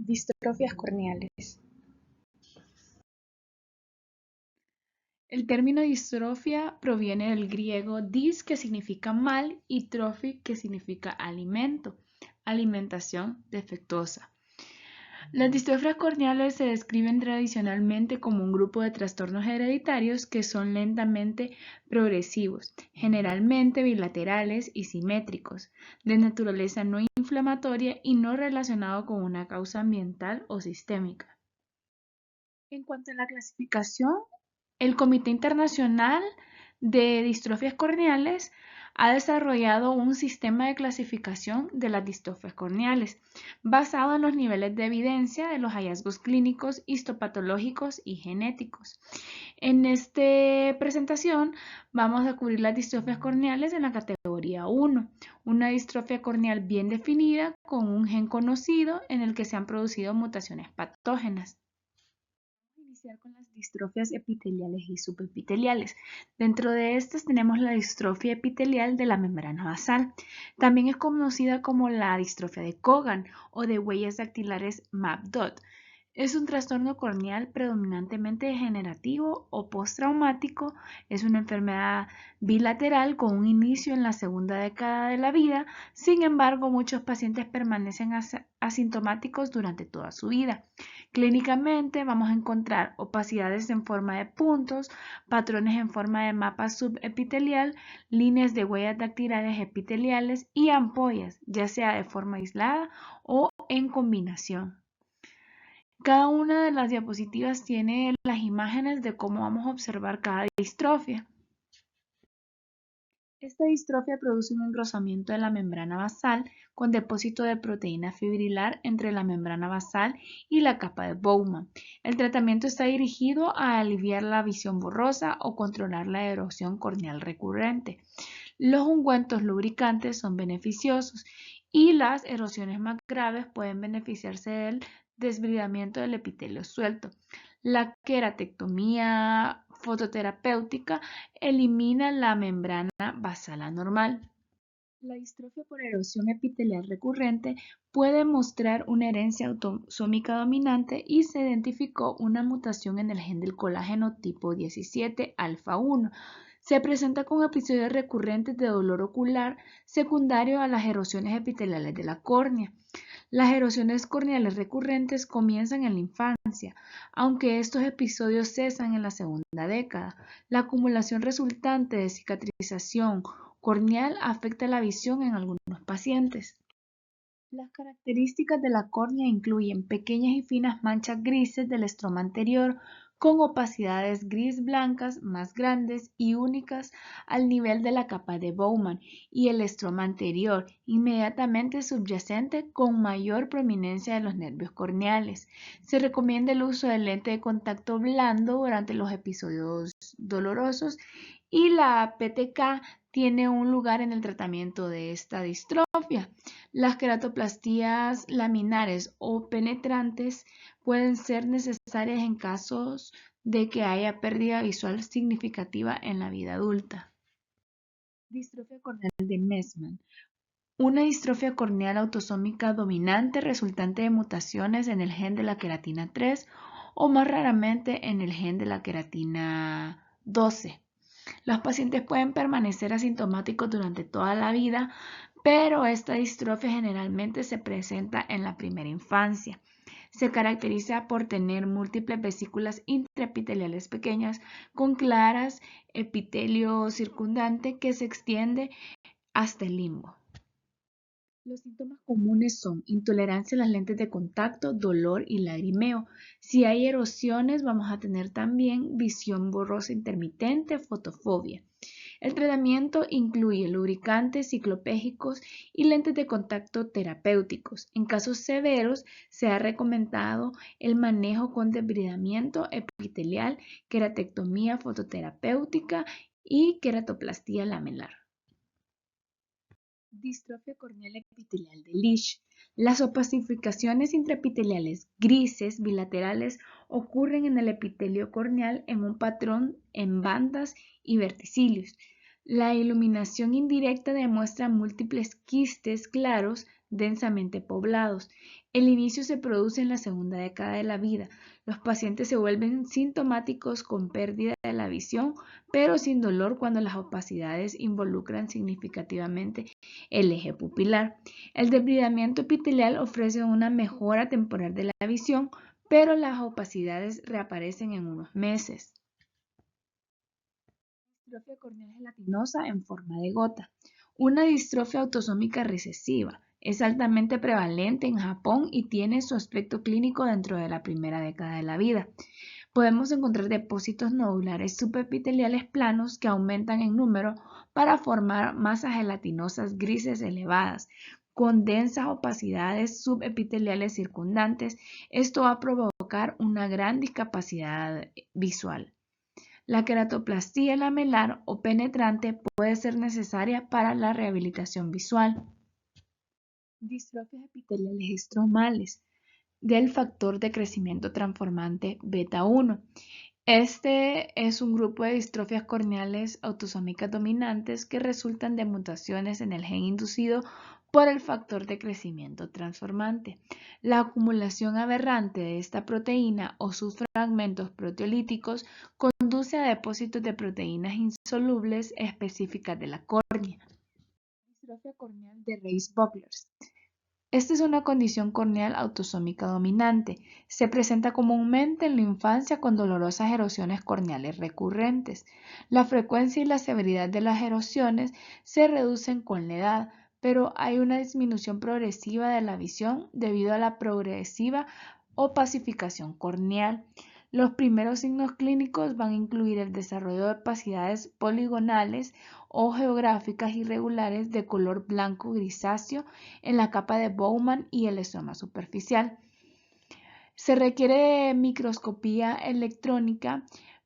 Distrofias corneales. El término distrofia proviene del griego dis, que significa mal, y trophi, que significa alimento, alimentación defectuosa. Las distrofias corneales se describen tradicionalmente como un grupo de trastornos hereditarios que son lentamente progresivos, generalmente bilaterales y simétricos, de naturaleza no inflamatoria y no relacionado con una causa ambiental o sistémica. En cuanto a la clasificación, el Comité Internacional de Distrofias Corneales ha desarrollado un sistema de clasificación de las distrofias corneales basado en los niveles de evidencia de los hallazgos clínicos, histopatológicos y genéticos. En esta presentación vamos a cubrir las distrofias corneales en la categoría 1, una distrofia corneal bien definida con un gen conocido en el que se han producido mutaciones patógenas. Iniciar con las distrofias epiteliales y subepiteliales. Dentro de estas tenemos la distrofia epitelial de la membrana basal. También es conocida como la distrofia de Cogan o de huellas dactilares MAP-DOT. Es un trastorno corneal predominantemente degenerativo o postraumático. Es una enfermedad bilateral con un inicio en la segunda década de la vida. Sin embargo, muchos pacientes permanecen asintomáticos durante toda su vida. Clínicamente vamos a encontrar opacidades en forma de puntos, patrones en forma de mapa subepitelial, líneas de huellas dactilares epiteliales y ampollas, ya sea de forma aislada o en combinación. Cada una de las diapositivas tiene las imágenes de cómo vamos a observar cada distrofia. Esta distrofia produce un engrosamiento de la membrana basal con depósito de proteína fibrilar entre la membrana basal y la capa de Bowman. El tratamiento está dirigido a aliviar la visión borrosa o controlar la erosión corneal recurrente. Los ungüentos lubricantes son beneficiosos y las erosiones más graves pueden beneficiarse del desbridamiento del epitelio suelto. La queratectomía fototerapéutica elimina la membrana basal anormal. La distrofia por erosión epitelial recurrente puede mostrar una herencia autosómica dominante y se identificó una mutación en el gen del colágeno tipo 17 alfa 1. Se presenta con episodios recurrentes de dolor ocular secundario a las erosiones epiteliales de la córnea. Las erosiones corneales recurrentes comienzan en la infancia, aunque estos episodios cesan en la segunda década. La acumulación resultante de cicatrización corneal afecta la visión en algunos pacientes. Las características de la córnea incluyen pequeñas y finas manchas grises del estroma anterior con opacidades gris blancas más grandes y únicas al nivel de la capa de Bowman y el estroma anterior inmediatamente subyacente con mayor prominencia de los nervios corneales. Se recomienda el uso de lente de contacto blando durante los episodios dolorosos y la PTK tiene un lugar en el tratamiento de esta distrofia. Las queratoplastías laminares o penetrantes pueden ser necesarias en casos de que haya pérdida visual significativa en la vida adulta. Distrofia corneal de Meesmann. Una distrofia corneal autosómica dominante resultante de mutaciones en el gen de la queratina 3 o más raramente en el gen de la queratina 12. Los pacientes pueden permanecer asintomáticos durante toda la vida, pero esta distrofia generalmente se presenta en la primera infancia. Se caracteriza por tener múltiples vesículas intraepiteliales pequeñas con claras epitelio circundante que se extiende hasta el limbo. Los síntomas comunes son intolerancia a las lentes de contacto, dolor y lagrimeo. Si hay erosiones, vamos a tener también visión borrosa intermitente, fotofobia. El tratamiento incluye lubricantes ciclopégicos y lentes de contacto terapéuticos. En casos severos, se ha recomendado el manejo con debridamiento epitelial, queratectomía fototerapéutica y queratoplastía lamelar. Distrofia corneal epitelial de Lisch. Las opacificaciones intraepiteliales grises bilaterales ocurren en el epitelio corneal en un patrón en bandas y verticilios. La iluminación indirecta demuestra múltiples quistes claros densamente poblados. El inicio se produce en la segunda década de la vida. Los pacientes se vuelven sintomáticos con pérdida de la visión, pero sin dolor cuando las opacidades involucran significativamente el eje pupilar. El debridamiento epitelial ofrece una mejora temporal de la visión, pero las opacidades reaparecen en unos meses. Distrofia corneal gelatinosa en forma de gota. Una distrofia autosómica recesiva. Es altamente prevalente en Japón y tiene su aspecto clínico dentro de la primera década de la vida. Podemos encontrar depósitos nodulares subepiteliales planos que aumentan en número para formar masas gelatinosas grises elevadas, con densas opacidades subepiteliales circundantes. Esto va a provocar una gran discapacidad visual. La queratoplastía lamelar o penetrante puede ser necesaria para la rehabilitación visual. Distrofias epiteliales estromales del factor de crecimiento transformante beta 1. Este es un grupo de distrofias corneales autosómicas dominantes que resultan de mutaciones en el gen inducido por el factor de crecimiento transformante. La acumulación aberrante de esta proteína o sus fragmentos proteolíticos conduce a depósitos de proteínas insolubles específicas de la córnea. Distrofia corneal de Reis-Bucklers. Esta es una condición corneal autosómica dominante. Se presenta comúnmente en la infancia con dolorosas erosiones corneales recurrentes. La frecuencia y la severidad de las erosiones se reducen con la edad, pero hay una disminución progresiva de la visión debido a la progresiva opacificación corneal. Los primeros signos clínicos van a incluir el desarrollo de opacidades poligonales o geográficas irregulares de color blanco grisáceo en la capa de Bowman y el estroma superficial. Se requiere de microscopía electrónica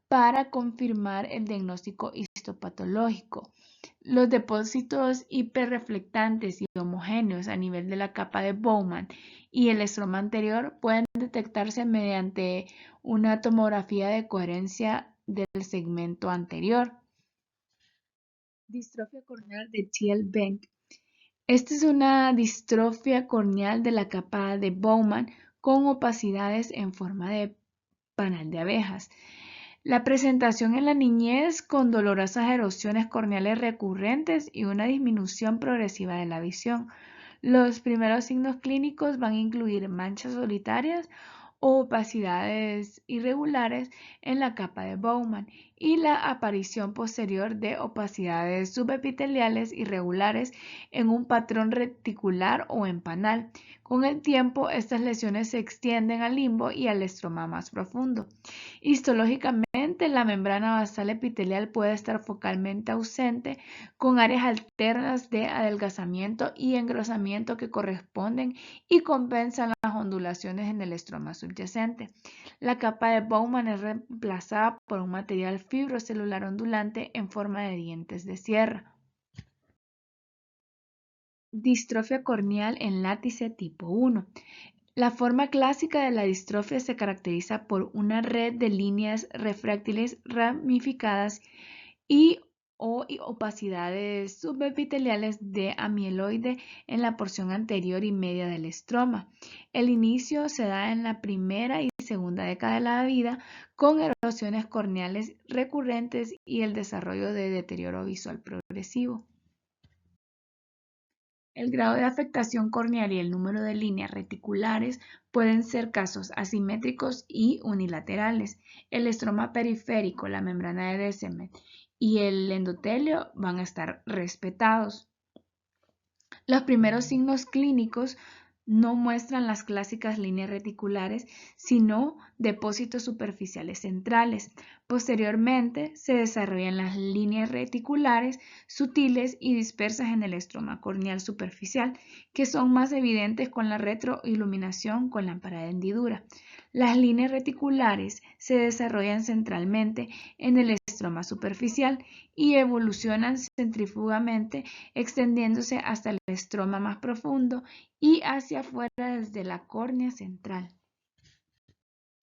para confirmar el diagnóstico histopatológico. Los depósitos hiperreflectantes y homogéneos a nivel de la capa de Bowman y el estroma anterior pueden detectarse mediante una tomografía de coherencia del segmento anterior. Distrofia corneal de Thiel-Beck. Esta es una distrofia corneal de la capa de Bowman con opacidades en forma de panal de abejas. La presentación en la niñez con dolorosas erosiones corneales recurrentes y una disminución progresiva de la visión. Los primeros signos clínicos van a incluir manchas solitarias o opacidades irregulares en la capa de Bowman y la aparición posterior de opacidades subepiteliales irregulares en un patrón reticular o en panal. Con el tiempo, estas lesiones se extienden al limbo y al estroma más profundo. Histológicamente, la membrana basal epitelial puede estar focalmente ausente, con áreas alternas de adelgazamiento y engrosamiento que corresponden y compensan las ondulaciones en el estroma subyacente. La capa de Bowman es reemplazada por un material fibrocelular ondulante en forma de dientes de sierra. Distrofia corneal en látice tipo 1. La forma clásica de la distrofia se caracteriza por una red de líneas refráctiles ramificadas y o opacidades subepiteliales de amiloide en la porción anterior y media del estroma. El inicio se da en la primera y segunda década de la vida con erosiones corneales recurrentes y el desarrollo de deterioro visual progresivo. El grado de afectación corneal y el número de líneas reticulares pueden ser casos asimétricos y unilaterales. El estroma periférico, la membrana de Descemet y el endotelio van a estar respetados. Los primeros signos clínicos no muestran las clásicas líneas reticulares, sino depósitos superficiales centrales. Posteriormente, se desarrollan las líneas reticulares sutiles y dispersas en el estroma corneal superficial, que son más evidentes con la retroiluminación con lámpara de hendidura. Las líneas reticulares se desarrollan centralmente en el estroma superficial y evolucionan centrífugamente, extendiéndose hasta el estroma más profundo y hacia afuera desde la córnea central.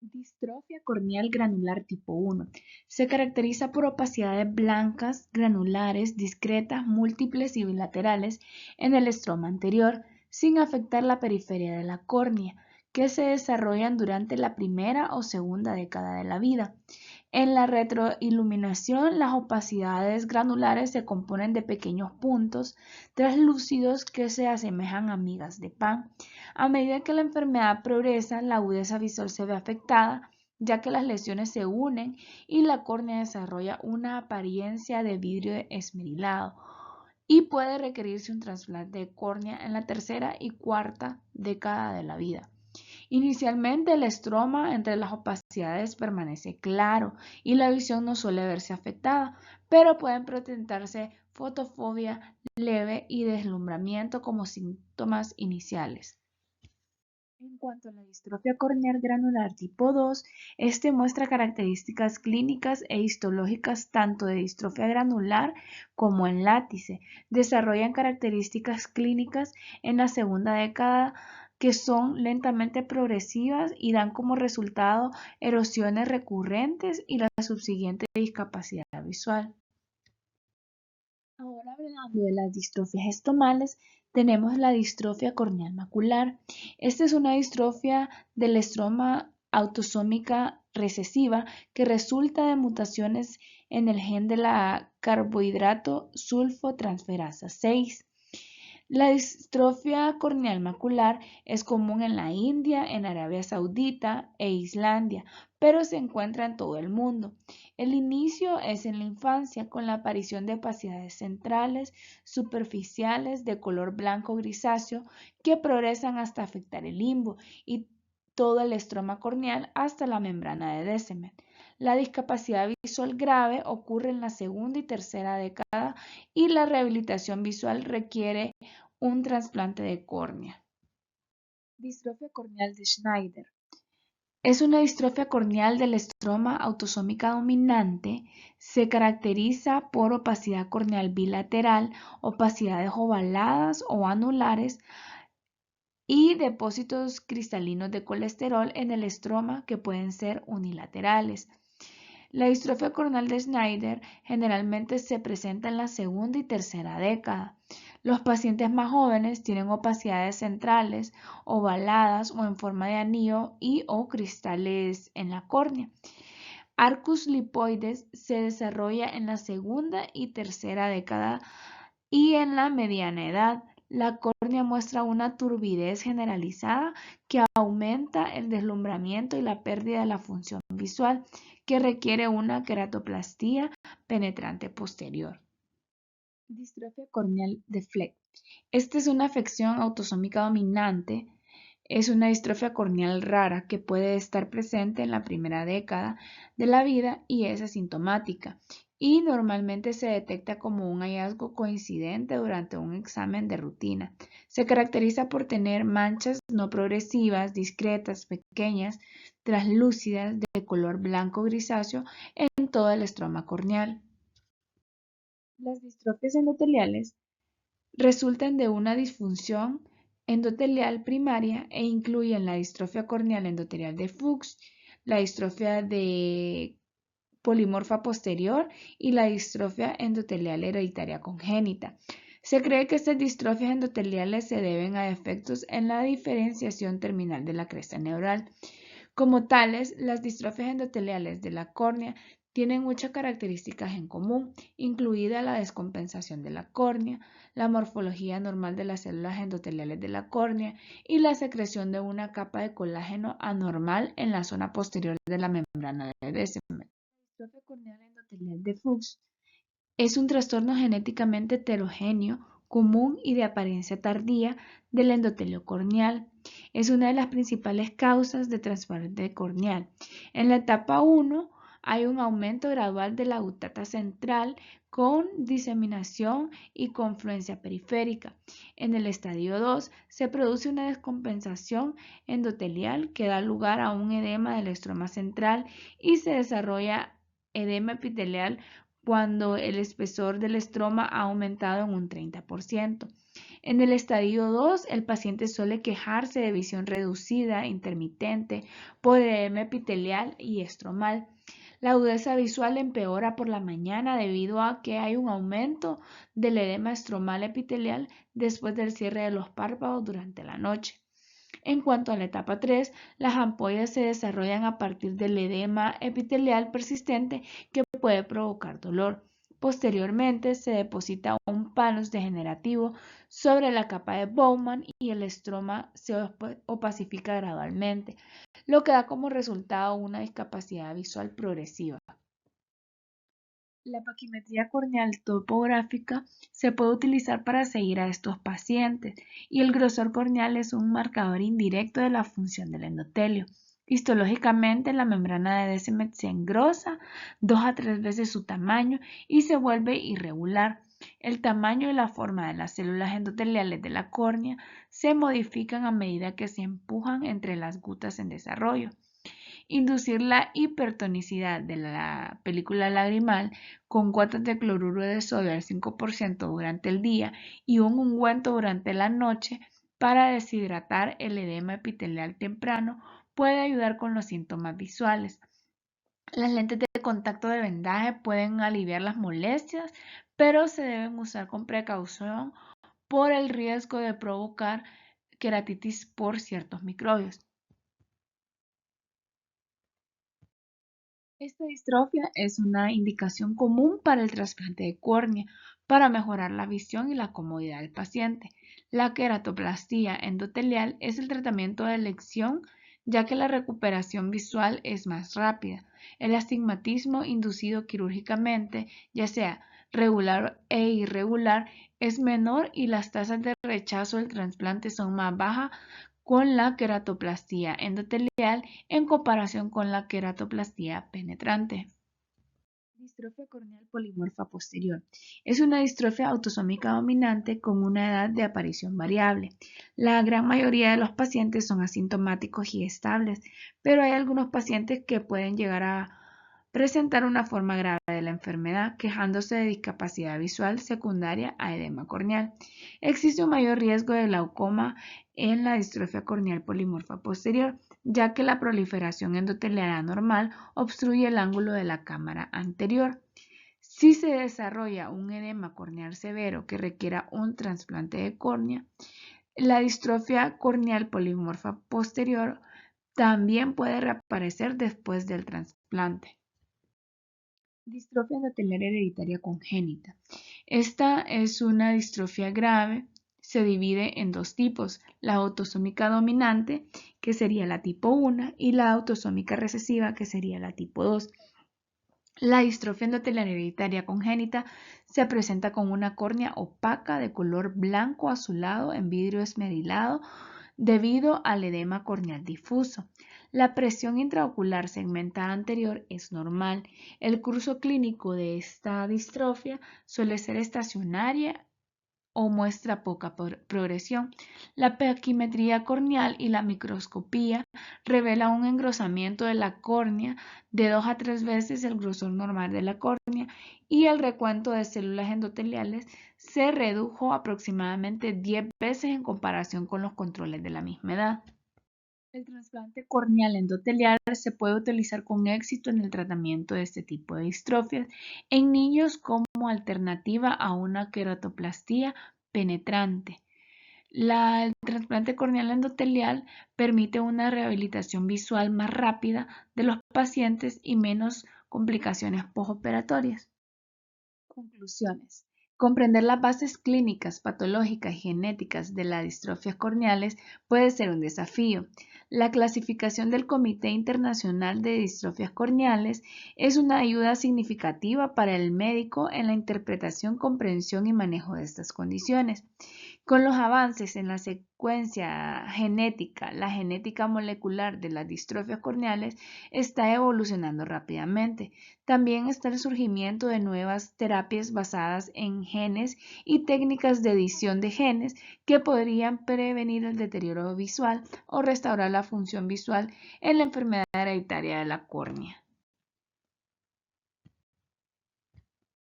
Distrofia corneal granular tipo 1. Se caracteriza por opacidades blancas, granulares, discretas, múltiples y bilaterales en el estroma anterior, sin afectar la periferia de la córnea, que se desarrollan durante la primera o segunda década de la vida. En la retroiluminación, las opacidades granulares se componen de pequeños puntos translúcidos que se asemejan a migas de pan. A medida que la enfermedad progresa, la agudeza visual se ve afectada, ya que las lesiones se unen y la córnea desarrolla una apariencia de vidrio esmerilado y puede requerirse un trasplante de córnea en la tercera y cuarta década de la vida. Inicialmente el estroma entre las opacidades permanece claro y la visión no suele verse afectada, pero pueden presentarse fotofobia leve y deslumbramiento como síntomas iniciales. En cuanto a la distrofia corneal granular tipo 2, este muestra características clínicas e histológicas tanto de distrofia granular como en látice. Desarrollan características clínicas en la segunda década que son lentamente progresivas y dan como resultado erosiones recurrentes y la subsiguiente discapacidad visual. Ahora hablando de las distrofias estomales, tenemos la distrofia corneal macular. Esta es una distrofia del estroma autosómica recesiva que resulta de mutaciones en el gen de la carbohidrato sulfotransferasa 6. La distrofia corneal macular es común en la India, en Arabia Saudita e Islandia, pero se encuentra en todo el mundo. El inicio es en la infancia con la aparición de opacidades centrales, superficiales de color blanco grisáceo que progresan hasta afectar el limbo y todo el estroma corneal hasta la membrana de Descemet. La discapacidad visual grave ocurre en la segunda y tercera década y la rehabilitación visual requiere un trasplante de córnea. Distrofia corneal de Schneider. Es una distrofia corneal del estroma autosómica dominante. Se caracteriza por opacidad corneal bilateral, opacidades ovaladas o anulares y depósitos cristalinos de colesterol en el estroma que pueden ser unilaterales. La distrofia corneal de Schneider generalmente se presenta en la segunda y tercera década. Los pacientes más jóvenes tienen opacidades centrales, ovaladas o en forma de anillo y o cristales en la córnea. Arcus lipoides se desarrolla en la segunda y tercera década y en la mediana edad. La córnea muestra una turbidez generalizada que aumenta el deslumbramiento y la pérdida de la función visual, que requiere una queratoplastía penetrante posterior. Distrofia corneal de Fleck. Esta es una afección autosómica dominante. Es una distrofia corneal rara que puede estar presente en la primera década de la vida y es asintomática y normalmente se detecta como un hallazgo coincidente durante un examen de rutina. Se caracteriza por tener manchas no progresivas, discretas, pequeñas, translúcidas de color blanco grisáceo en todo el estroma corneal. Las distrofias endoteliales resultan de una disfunción endotelial primaria e incluyen la distrofia corneal endotelial de Fuchs, la distrofia de polimorfa posterior y la distrofia endotelial hereditaria congénita. Se cree que estas distrofias endoteliales se deben a defectos en la diferenciación terminal de la cresta neural. Como tales, las distrofias endoteliales de la córnea tienen muchas características en común, incluida la descompensación de la córnea, la morfología normal de las células endoteliales de la córnea y la secreción de una capa de colágeno anormal en la zona posterior de la membrana de Descemet. La distrofia corneal endotelial de Fuchs es un trastorno genéticamente heterogéneo, común y de apariencia tardía del endotelio corneal. Es una de las principales causas de trasplante corneal. En la etapa 1 hay un aumento gradual de la gutata central con diseminación y confluencia periférica. En el estadio 2 se produce una descompensación endotelial que da lugar a un edema del estroma central y se desarrolla edema epitelial cuando el espesor del estroma ha aumentado en un 30%. En el estadio 2, el paciente suele quejarse de visión reducida, intermitente, por edema epitelial y estromal. La agudeza visual empeora por la mañana debido a que hay un aumento del edema estromal epitelial después del cierre de los párpados durante la noche. En cuanto a la etapa 3, las ampollas se desarrollan a partir del edema epitelial persistente que puede provocar dolor. Posteriormente, se deposita un panus degenerativo sobre la capa de Bowman y el estroma se opacifica gradualmente, lo que da como resultado una discapacidad visual progresiva. La paquimetría corneal topográfica se puede utilizar para seguir a estos pacientes y el grosor corneal es un marcador indirecto de la función del endotelio. Histológicamente, la membrana de Descemet se engrosa 2 a 3 veces su tamaño y se vuelve irregular. El tamaño y la forma de las células endoteliales de la córnea se modifican a medida que se empujan entre las gutas en desarrollo. Inducir la hipertonicidad de la película lagrimal con gotas de cloruro de sodio al 5% durante el día y un ungüento durante la noche para deshidratar el edema epitelial temprano puede ayudar con los síntomas visuales. Las lentes de contacto de vendaje pueden aliviar las molestias, pero se deben usar con precaución por el riesgo de provocar queratitis por ciertos microbios. Esta distrofia es una indicación común para el trasplante de córnea para mejorar la visión y la comodidad del paciente. La queratoplastía endotelial es el tratamiento de elección ya que la recuperación visual es más rápida. El astigmatismo inducido quirúrgicamente, ya sea regular e irregular, es menor y las tasas de rechazo del trasplante son más bajas con la queratoplastía endotelial en comparación con la queratoplastía penetrante. Distrofia corneal polimorfa posterior. Es una distrofia autosómica dominante con una edad de aparición variable. La gran mayoría de los pacientes son asintomáticos y estables, pero hay algunos pacientes que pueden llegar a presentar una forma grave de la enfermedad, quejándose de discapacidad visual secundaria a edema corneal. Existe un mayor riesgo de glaucoma en la distrofia corneal polimorfa posterior, ya que la proliferación endotelial anormal obstruye el ángulo de la cámara anterior. Si se desarrolla un edema corneal severo que requiera un trasplante de córnea, la distrofia corneal polimorfa posterior también puede reaparecer después del trasplante. Distrofia endotelial hereditaria congénita. Esta es una distrofia grave. Se divide en dos tipos, la autosómica dominante, que sería la tipo 1, y la autosómica recesiva, que sería la tipo 2. La distrofia endotelial hereditaria congénita se presenta con una córnea opaca de color blanco azulado en vidrio esmerilado debido al edema corneal difuso. La presión intraocular segmentada anterior es normal. El curso clínico de esta distrofia suele ser estacionaria o muestra poca progresión. La paquimetría corneal y la microscopía revelan un engrosamiento de la córnea de 2 a 3 veces el grosor normal de la córnea y el recuento de células endoteliales se redujo aproximadamente 10 veces en comparación con los controles de la misma edad. El trasplante corneal endotelial se puede utilizar con éxito en el tratamiento de este tipo de distrofias en niños como alternativa a una queratoplastía penetrante. El trasplante corneal endotelial permite una rehabilitación visual más rápida de los pacientes y menos complicaciones postoperatorias. Conclusiones. Comprender las bases clínicas, patológicas y genéticas de las distrofias corneales puede ser un desafío. La clasificación del Comité Internacional de Distrofias Corneales es una ayuda significativa para el médico en la interpretación, comprensión y manejo de estas condiciones. Con los avances en la secuencia genética, la genética molecular de las distrofias corneales está evolucionando rápidamente. También está el surgimiento de nuevas terapias basadas en genes y técnicas de edición de genes que podrían prevenir el deterioro visual o restaurar la función visual en la enfermedad hereditaria de la córnea.